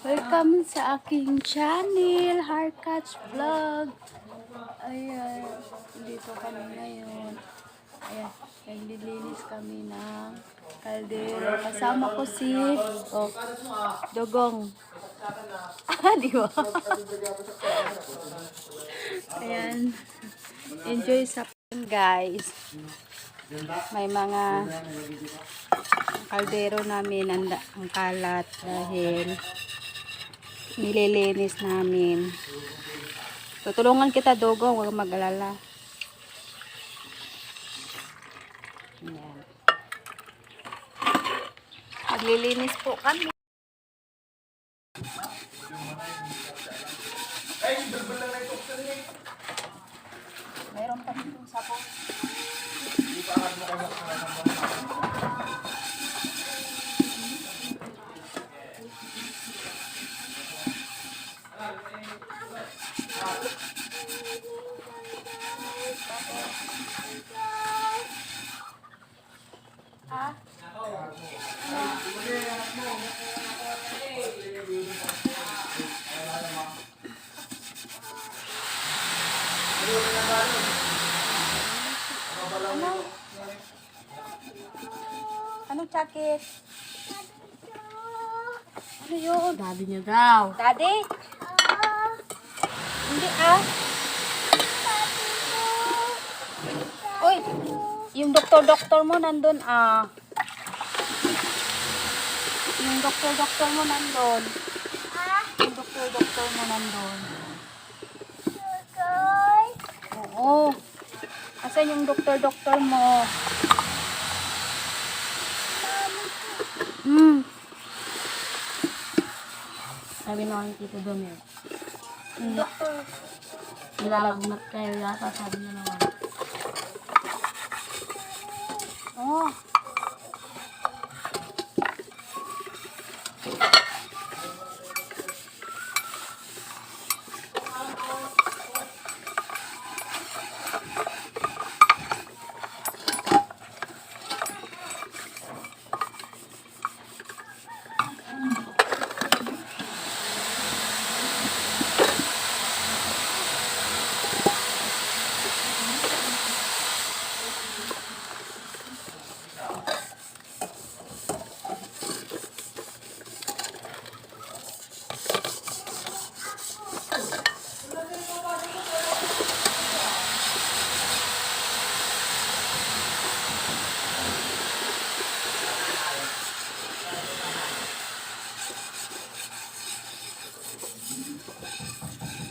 Welcome sa aking channel, Harkats Vlog. Ayan, dito kami ngayon. Ayan, naglilinis kami ng kaldero. Kasama ko si Dogong. Di ba? Ayan, enjoy sa guys. May mga kaldero namin ang kalat dahil nililinis namin. Tutulungan kita, Dogong, huwag mag-alala. Ayan. Maglilinis po kami. Mayroon pa dito sabon. Anong sakit? Ano yun? Daddy niya daw. Daddy? Hindi ah. Uy, yung doktor mo nandun ah. Yung doktor mo nandun. Yung doktor mo nandun. Oo. Asan yung doktor mo? Sabi naman Tito Domel. Nilalagnat kayo yata, sabi niya naman. Oh.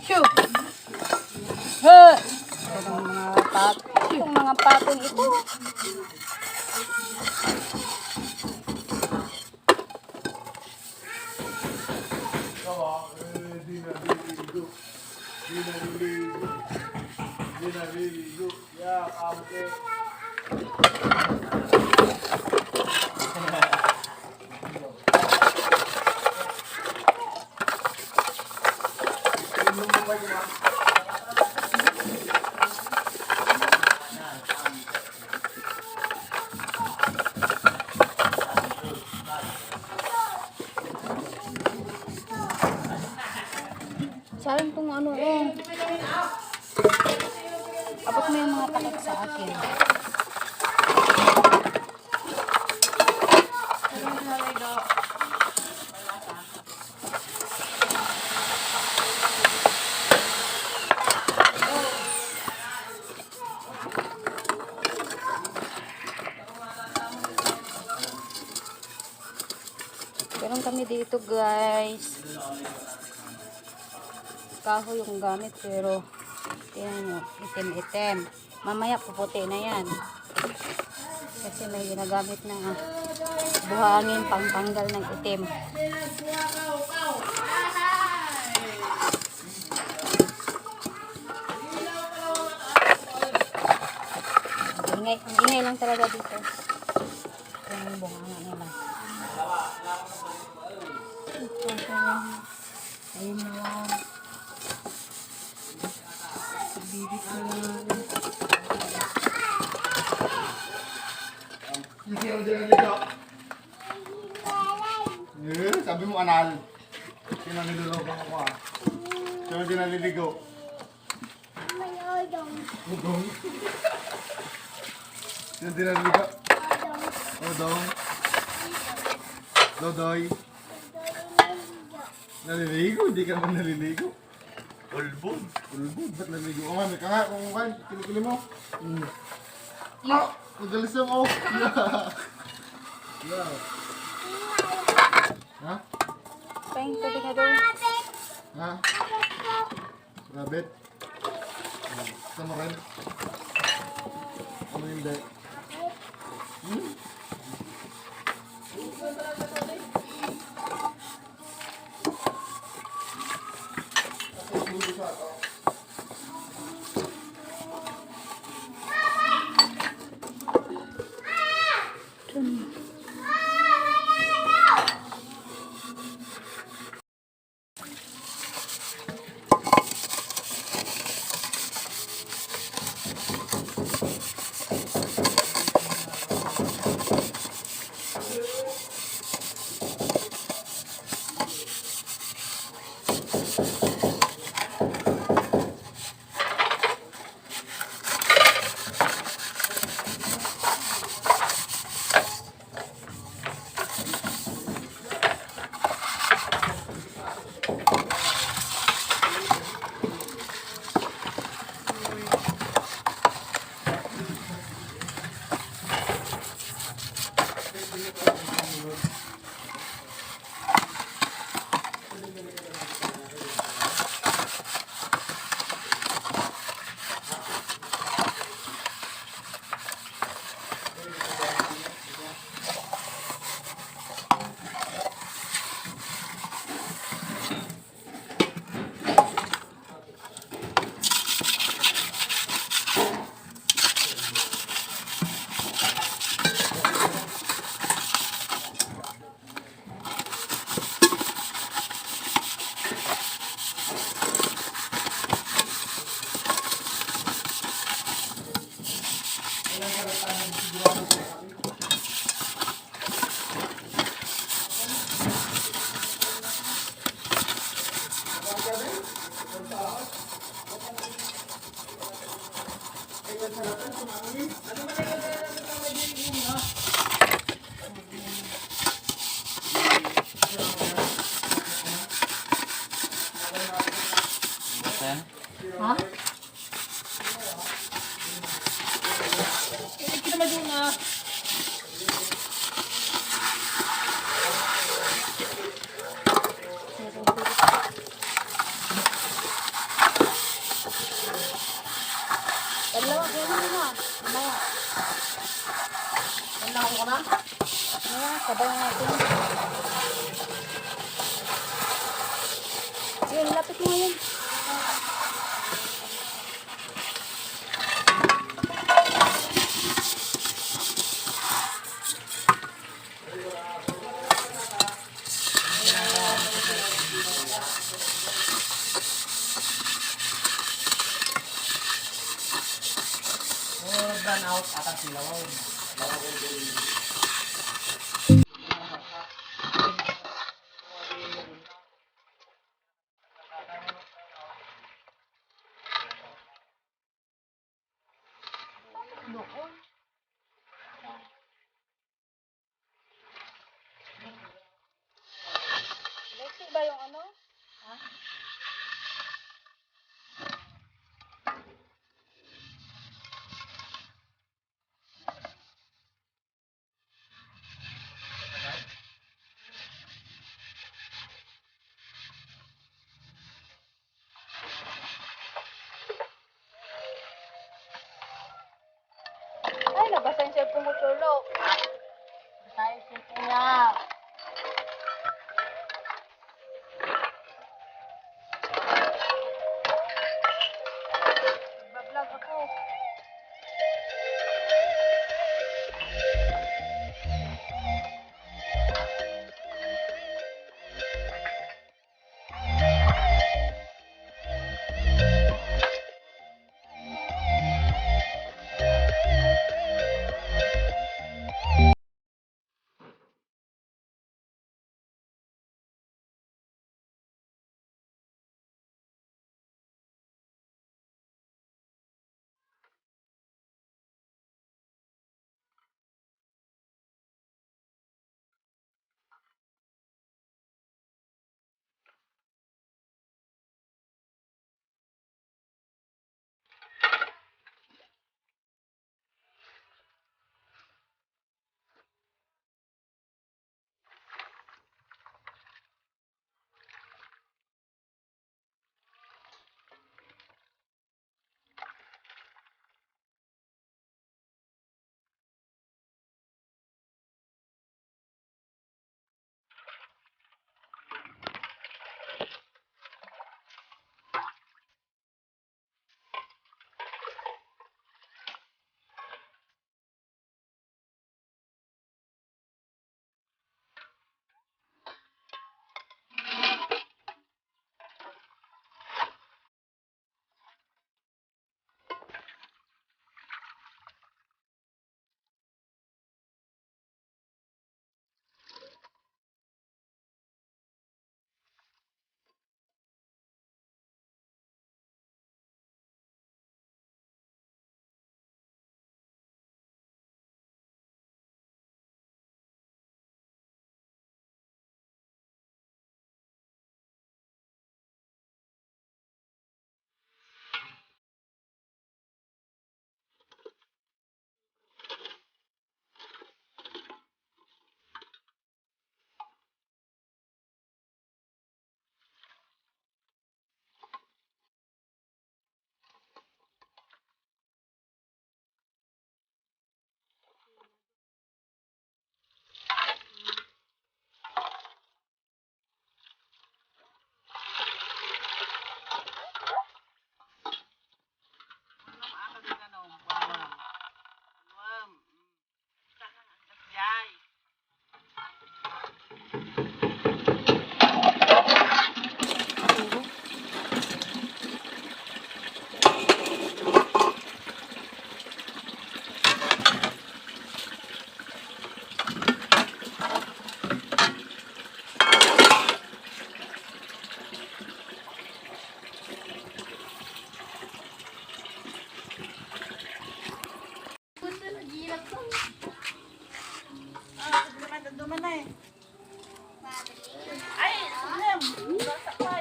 Shoo! Itong mga patong ito. Sayang tong ano abot mo yung mga takot sa akin. Meron kami dito guys. Kahoy yung gamit pero yan yung itim-itim. Mamaya puputi na yan. Kasi may ginagamit na buhangin pangtanggal ng itim. Ang ingay lang talaga dito. Yung buhangin nila. Ayun na lang. Bibit ko lang. Sabi mo anal. Sino niluloko ako ah? Sino di naliligo? Udong. Sino di naliligo? Udong. Dodoy. Naliligo? Hindi ka naman naliligo. Ulbog. Ulbog? Ba't naliligo ka man? Ika nga kung kan, kilikili mo. No! Magalis ako. Yeah. Ha? Pahing tubig na doon. Ha? Rabbit? Gusto mo rin? Ano hindi? Hmm? Ha? Hindi naman yun ah. Dalawa, kaya mo na. Mamaya. Kailangan ko na. Mamaya, sabay natin. Sige, lapit mo ngayon. Run out atas sila.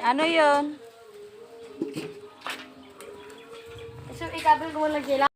Ano yun? So, ikabel ko lang sila.